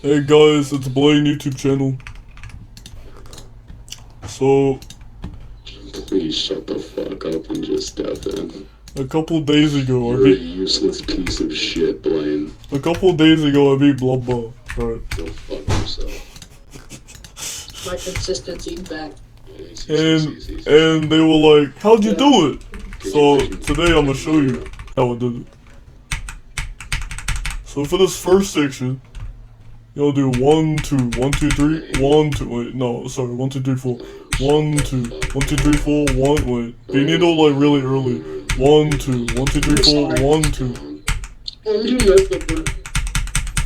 Hey guys, it's Blaine YouTube channel. So, Please shut the fuck up and just step in. a couple days ago, You're a useless piece of shit, Blaine. I beat bloodBath, right? Go fuck yourself. My consistency back. And they were like, how'd you do it? So, today I'm gonna show you how I did it. So for this first section, you'll do 1, 2, 1, 2, 3, 1, 2, wait, no, sorry, 1, 2, 3, 4, 1, 2, 1, 2, 3, 4, 1, wait, but you need to like really early, 1, 2, 1, 2, 3, 4, 1, 2,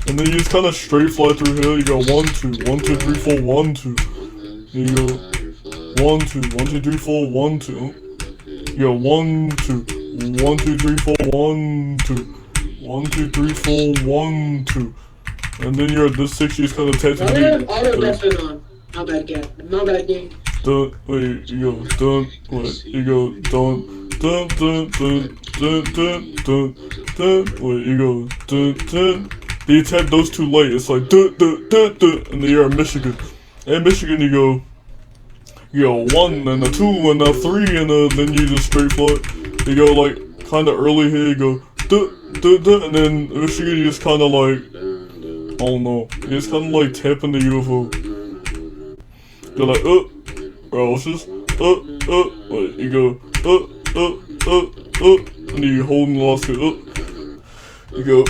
and then you just kind of straight fly through here, you go 1, 2, 1, 2, 3, 4, 1, 2, you go 1, 2, 1, 2, 3, 4, 1, 2, you go 1, 2, 1, 2, 3, 4, 1, 2, 1, 2, 3, 4, 1, 2. And then you're at this 6, you just kind of tap to I have auto deafen on. Not bad game. Not bad game. Wait, you go, wait, you go, wait, you go, you tap those two late, it's like, and then you're in Michigan. In Michigan, you go 1, and a 2, and a 3, and then you just straight fly. You go, like, kind of early here, you go, and then Michigan, you just kind of like, I don't know, you just kind of like tapping the UFO. You're like, bro, what's this? Wait, you go, and you hold and lost it, you go,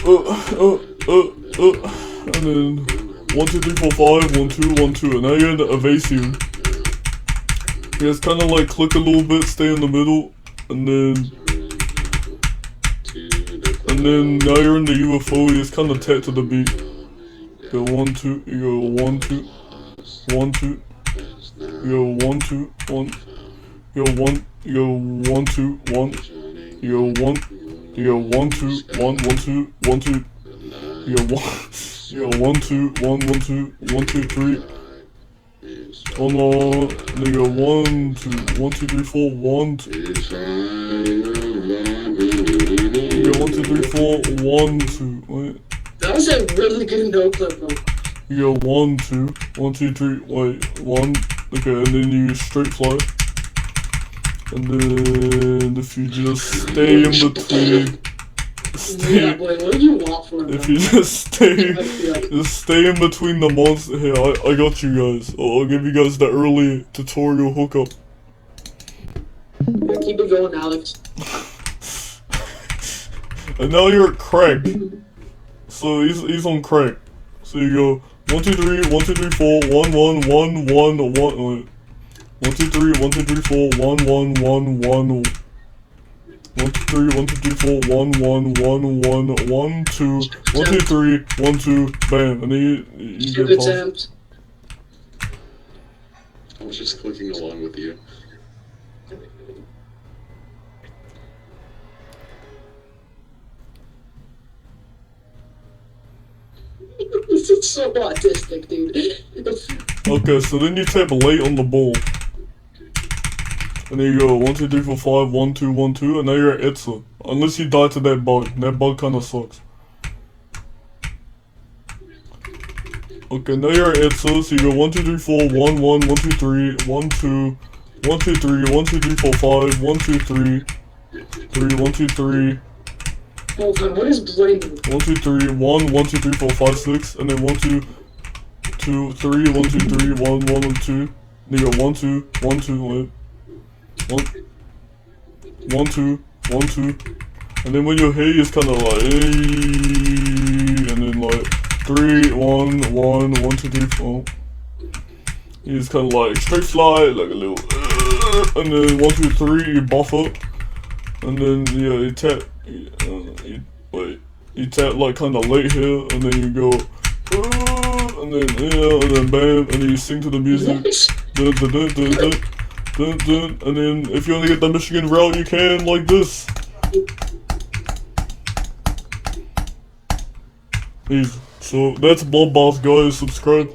and then 1, 2, 3, 4, 5, 1, 2, 1, 2, and now you're in the evasive. You just kind of like click a little bit, stay in the middle, and then now you're in the UFO, you just kind of tap to the beat. You go 1, 2, you go 1, 2, 1, 2, you go 1, 2, 1, you go 1, you go 1, 2, 1, you go 1, you go 1, 2, 1, 1, 2, 1, 2, you go 1, you go 1, 2, 1, 1, 2, 1, 2, 3. Oh no, then you go 1, 2, 1, 2, 3, 4, 1, 2. You go 1, 2, 3, 4, 1, 2, wait. That was a really good no clip though. You go 1, 2, 1, 2, 3, wait, 1, okay, and then you straight fly. And then if you just stay in between, Yeah, boy, what do you want from if you just stay in between the monsters, here, I got you guys. I'll give you guys the early tutorial hookup. Yeah, keep it going, Alex. And now you're at crack. So he's on crack. So you go 1, 2, 3, 1, 2, 3, 4, 1, 1, 1, 1, 1, 1, 2, 3, 1, 2, 3, 4, 1, 1, 1, 1, 1, 2, 3, 1, 2, 3, 4, 1, 1, 1, 1, 1, 2, 1, 2, 3, 1, 2, bam, and then you get paused. I was just clicking along with you. This is so autistic, dude. Okay, so then you tap late on the ball. And then you go 1, 2, 3, 4, 5, 1, 2, 1, 2, and now you're at Itza. Unless you die to that bug. That bug kinda sucks. Okay, now you're at Itza, so you go 1, 2, 3, 4, 1, 1, 1, 2, 3, 1, 2, 1, 2, 3, 1, 2, 3, 4, 5, 1, 2, 3, 3, 1, 2, 3. Hold on, what is Blaine? 1, 2, 3, 1, 1, 2, 3, 4, 5, 6, and then 1, 2, 2, 3, 1, 2, 3, 1, 1, 1, 2. Then you go 1, 2, 1, 2, wait. 1, 1, 2, 1, 2. And then when you're here, it's kind of like, and then like 3, 1, 1, 1, 2, 3, 4. You just kind of like straight fly, like a little, and then 1, 2, 3, you buff up. And then, yeah, you tap, you tap like kind of late here, and then you go, and then, yeah, and then bam, and then you sing to the music, and then if you want to get the Michigan route, you can, like this. Easy. So, that's bloodBath, guys, subscribe.